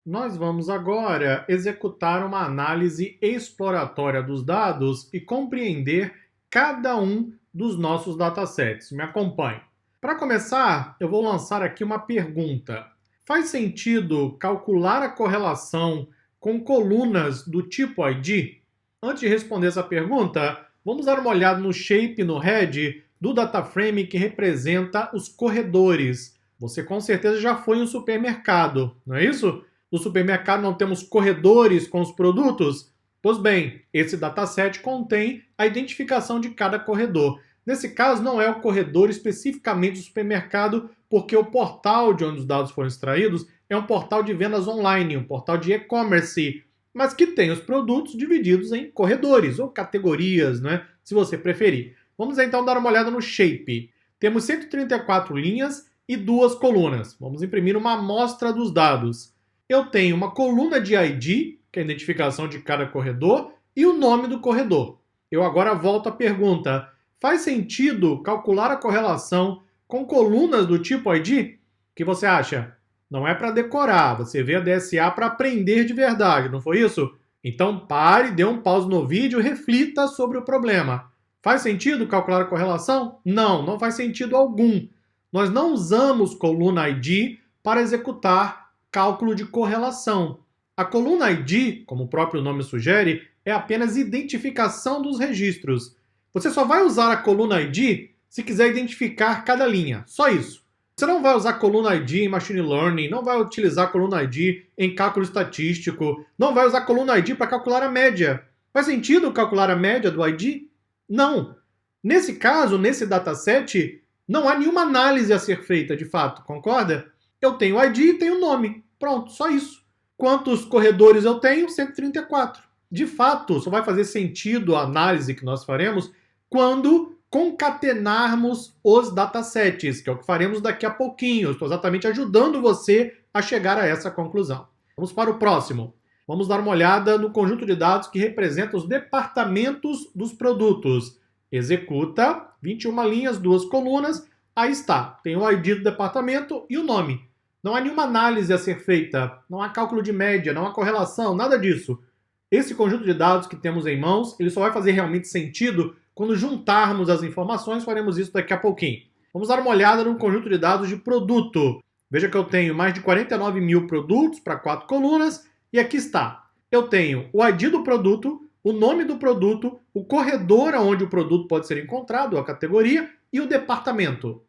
Nós vamos agora executar uma análise exploratória dos dados e compreender cada um dos nossos datasets. Me acompanhe. Para começar, eu vou lançar aqui uma pergunta. Faz sentido calcular a correlação com colunas do tipo ID? Antes de responder essa pergunta, vamos dar uma olhada no shape, no head do DataFrame que representa os corredores. Você com certeza já foi em um supermercado, não é isso? No supermercado não temos corredores com os produtos? Pois bem, esse dataset contém a identificação de cada corredor. Nesse caso, não é o corredor especificamente do supermercado, porque o portal de onde os dados foram extraídos é um portal de vendas online, um portal de e-commerce, mas que tem os produtos divididos em corredores ou categorias, né, se você preferir. Vamos então dar uma olhada no shape. Temos 134 linhas e 2 colunas. Vamos imprimir uma amostra dos dados. Eu tenho uma coluna de ID, que é a identificação de cada corredor, e o nome do corredor. Eu agora volto à pergunta: faz sentido calcular a correlação com colunas do tipo ID? O que você acha? Não é para decorar, você vê a DSA para aprender de verdade, não foi isso? Então pare, dê um pause no vídeo e reflita sobre o problema. Faz sentido calcular a correlação? Não, não faz sentido algum. Nós não usamos coluna ID para executar cálculo de correlação. A coluna ID, como o próprio nome sugere, é apenas identificação dos registros. Você só vai usar a coluna ID se quiser identificar cada linha, só isso. Você não vai usar a coluna ID em Machine Learning, não vai utilizar a coluna ID em cálculo estatístico, não vai usar a coluna ID para calcular a média. Faz sentido calcular a média do ID? Não. Nesse caso, nesse dataset, não há nenhuma análise a ser feita, de fato, concorda? Eu tenho o ID e tenho o nome. Pronto, só isso. Quantos corredores eu tenho? 134. De fato, só vai fazer sentido a análise que nós faremos quando concatenarmos os datasets, que é o que faremos daqui a pouquinho. Estou exatamente ajudando você a chegar a essa conclusão. Vamos para o próximo. Vamos dar uma olhada no conjunto de dados que representa os departamentos dos produtos. Executa, 21 linhas, 2 colunas. Aí está, tem o ID do departamento e o nome. Não há nenhuma análise a ser feita, não há cálculo de média, não há correlação, nada disso. Esse conjunto de dados que temos em mãos, ele só vai fazer realmente sentido quando juntarmos as informações, faremos isso daqui a pouquinho. Vamos dar uma olhada no conjunto de dados de produto. Veja que eu tenho mais de 49 mil produtos para 4 colunas, e aqui está. Eu tenho o ID do produto, o nome do produto, o corredor onde o produto pode ser encontrado, a categoria, e o departamento.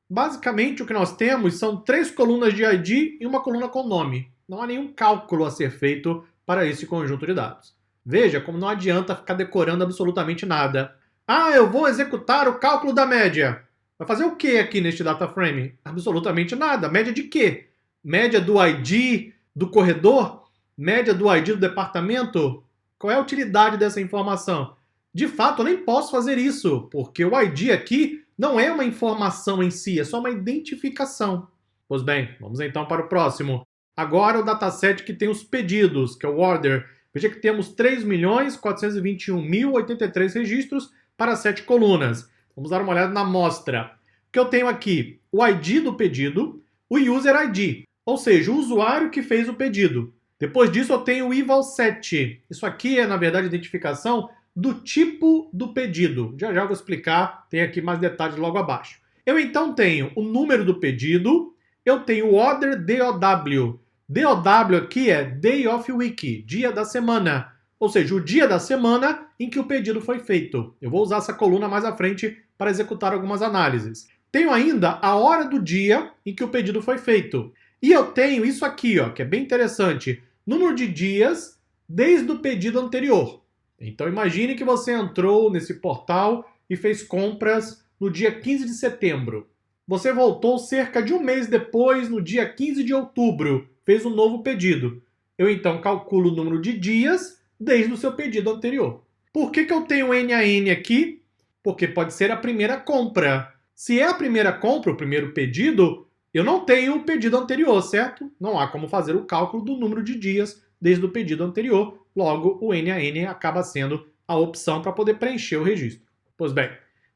Basicamente, o que nós temos são 3 colunas de ID e uma coluna com nome. Não há nenhum cálculo a ser feito para esse conjunto de dados. Veja como não adianta ficar decorando absolutamente nada. Ah, eu vou executar o cálculo da média. Vai fazer o que aqui neste DataFrame? Absolutamente nada. Média de quê? Média do ID do corredor? Média do ID do departamento? Qual é a utilidade dessa informação? De fato, eu nem posso fazer isso, porque o ID aqui não é uma informação em si, é só uma identificação. Pois bem, vamos então para o próximo. Agora o dataset que tem os pedidos, que é o order. Veja que temos 3.421.083 registros para 7 colunas. Vamos dar uma olhada na amostra. O que eu tenho aqui? O ID do pedido, o user ID, ou seja, o usuário que fez o pedido. Depois disso eu tenho o eval7. Isso aqui é, na verdade, a identificação do tipo do pedido. Já já vou explicar, tem aqui mais detalhes logo abaixo. Eu então tenho o número do pedido, eu tenho o order DOW. DOW aqui é Day of Week, dia da semana. Ou seja, o dia da semana em que o pedido foi feito. Eu vou usar essa coluna mais à frente para executar algumas análises. Tenho ainda a hora do dia em que o pedido foi feito. E eu tenho isso aqui, ó, que é bem interessante. Número de dias desde o pedido anterior. Então imagine que você entrou nesse portal e fez compras no dia 15 de setembro. Você voltou cerca de um mês depois, no dia 15 de outubro, fez um novo pedido. Eu então calculo o número de dias desde o seu pedido anterior. Por que eu tenho N a N aqui? Porque pode ser a primeira compra. Se é a primeira compra, o primeiro pedido, eu não tenho o pedido anterior, certo? Não há como fazer o cálculo do número de dias desde o pedido anterior. Logo, o N a N acaba sendo a opção para poder preencher o registro. Pois bem,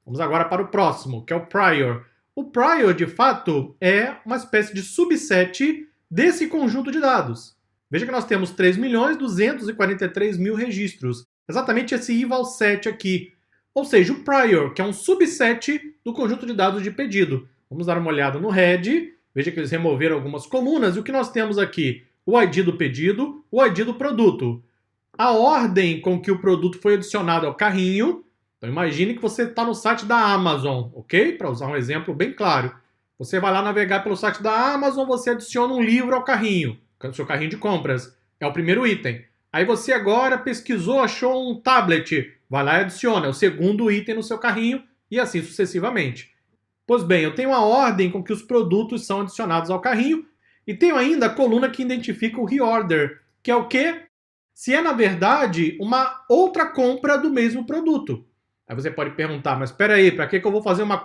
vamos agora para o próximo, que é o prior. O prior, de fato, é uma espécie de subset desse conjunto de dados. Veja que nós temos 3.243.000 registros. Exatamente esse eval set aqui. Ou seja, o prior, que é um subset do conjunto de dados de pedido. Vamos dar uma olhada no head. Veja que eles removeram algumas colunas. E o que nós temos aqui? O ID do pedido, o ID do produto. A ordem com que o produto foi adicionado ao carrinho. Então imagine que você está no site da Amazon, ok? Para usar um exemplo bem claro. Você vai lá navegar pelo site da Amazon, você adiciona um livro ao carrinho, seu carrinho de compras. É o primeiro item. Aí você agora pesquisou, achou um tablet. Vai lá e adiciona, é o segundo item no seu carrinho e assim sucessivamente. Pois bem, eu tenho a ordem com que os produtos são adicionados ao carrinho e tenho ainda a coluna que identifica o reorder, que é o quê? Se é, na verdade, uma outra compra do mesmo produto. Aí você pode perguntar, mas espera aí, para que eu vou fazer uma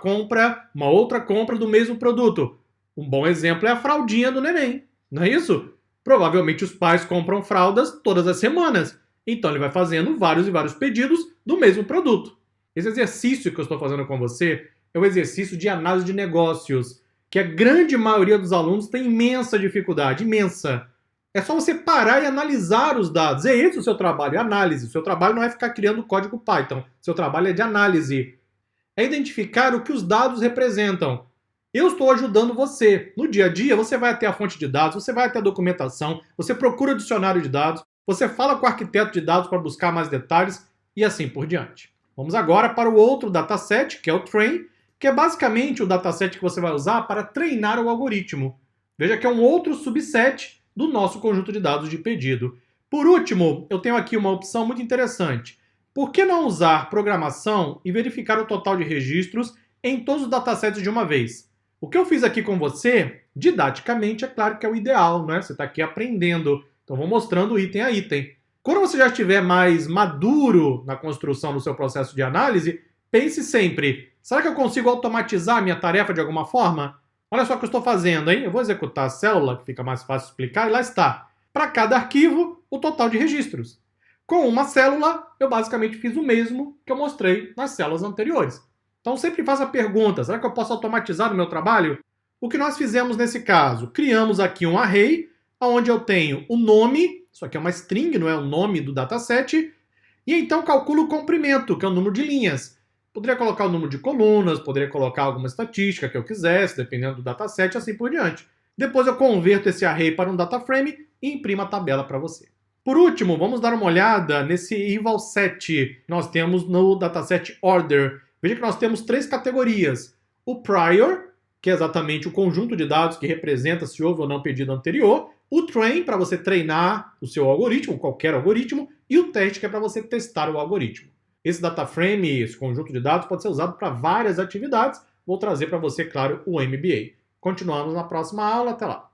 outra compra do mesmo produto? Um bom exemplo é a fraldinha do neném, não é isso? Provavelmente os pais compram fraldas todas as semanas, então ele vai fazendo vários e vários pedidos do mesmo produto. Esse exercício que eu estou fazendo com você é um exercício de análise de negócios, que a grande maioria dos alunos tem imensa dificuldade, imensa. É só você parar e analisar os dados. É esse o seu trabalho, é análise. O seu trabalho não é ficar criando código Python. O seu trabalho é de análise. É identificar o que os dados representam. Eu estou ajudando você. No dia a dia, você vai até a fonte de dados, você vai até a documentação, você procura o dicionário de dados, você fala com o arquiteto de dados para buscar mais detalhes e assim por diante. Vamos agora para o outro dataset, que é o train, que é basicamente o dataset que você vai usar para treinar o algoritmo. Veja que é um outro subset do nosso conjunto de dados de pedido. Por último, eu tenho aqui uma opção muito interessante. Por que não usar programação e verificar o total de registros em todos os datasets de uma vez? O que eu fiz aqui com você, didaticamente, é claro que é o ideal, né? Você está aqui aprendendo, então vou mostrando item a item. Quando você já estiver mais maduro na construção do seu processo de análise, pense sempre, será que eu consigo automatizar a minha tarefa de alguma forma? Olha só o que eu estou fazendo, hein? Eu vou executar a célula, que fica mais fácil de explicar, e lá está. Para cada arquivo, o total de registros. Com uma célula, eu basicamente fiz o mesmo que eu mostrei nas células anteriores. Então sempre faça a pergunta, será que eu posso automatizar o meu trabalho? O que nós fizemos nesse caso? Criamos aqui um array, onde eu tenho o nome, isso aqui é uma string, não é o nome do dataset, e então calculo o comprimento, que é o número de linhas. Poderia colocar o número de colunas, poderia colocar alguma estatística que eu quisesse, dependendo do dataset e assim por diante. Depois eu converto esse array para um data frame e imprimo a tabela para você. Por último, vamos dar uma olhada nesse eval set que nós temos no dataset order. Veja que nós temos 3 categorias. O prior, que é exatamente o conjunto de dados que representa se houve ou não pedido anterior. O train, para você treinar o seu algoritmo, qualquer algoritmo. E o teste, que é para você testar o algoritmo. Esse data frame, esse conjunto de dados, pode ser usado para várias atividades. Vou trazer para você, claro, o MBA. Continuamos na próxima aula. Até lá!